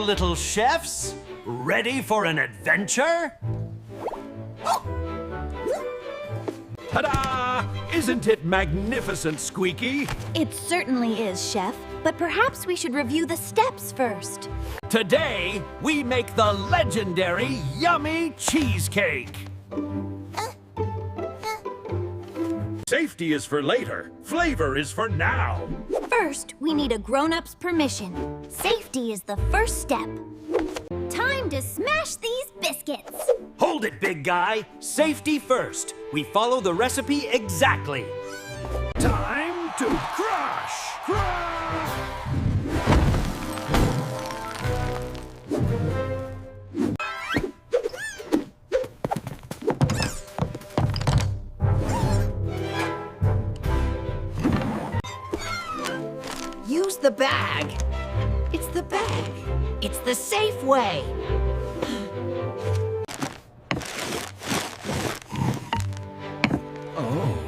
little chefs. Ready for an adventure? Ta-da! Isn't it magnificent, Squeaky? It certainly is, Chef. But perhaps we should review the steps first. Today, we make the legendary yummy cheesecake. Safety is for later. Flavor is for now. First, we need a grown-up's permission. Safety is the first step. Time to smash these biscuits. Hold it, big guy. Safety first. We follow the recipe exactly. Time to crush! Crush! Use the bag. It's the bag. It's the safe way. Oh.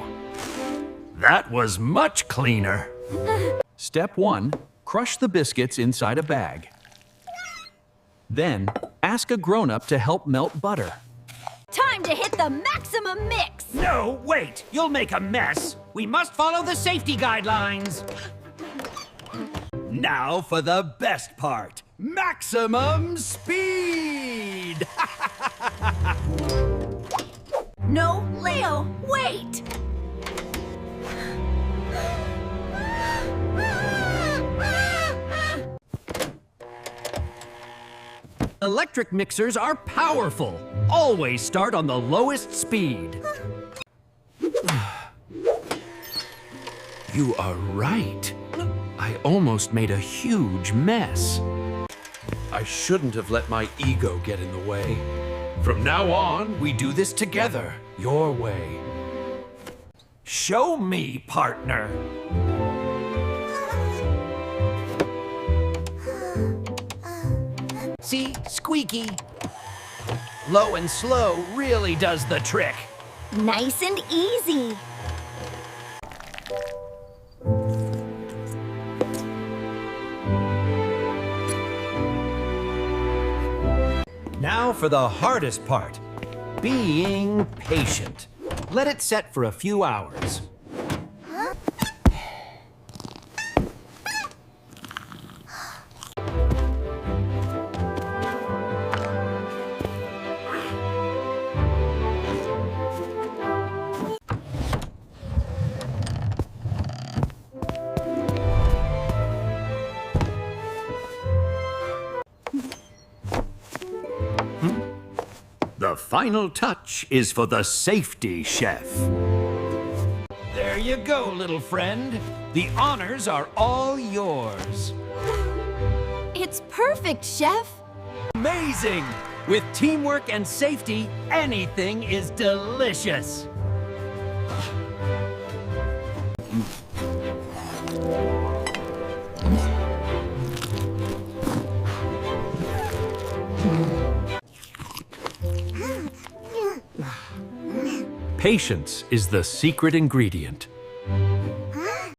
That was much cleaner. Step 1. Crush the biscuits inside a bag. Then, ask a grown-up to help melt butter. Time to hit the maximum mix. No, wait. You'll make a mess. We must follow the safety guidelines. Now for the best part. Maximum speed! No, Leo, wait! Electric mixers are powerful. Always start on the lowest speed. You are right. I almost made a huge mess. I shouldn't have let my ego get in the way. From now on, we do this together, your way. Show me, partner. See, Squeaky. Low and slow really does the trick. Nice and easy. Now for the hardest part, being patient. Let it set for a few hours. The final touch is for the safety chef. There you go, little friend. The honors are all yours. It's perfect, Chef. Amazing! With teamwork and safety, anything is delicious. Patience is the secret ingredient.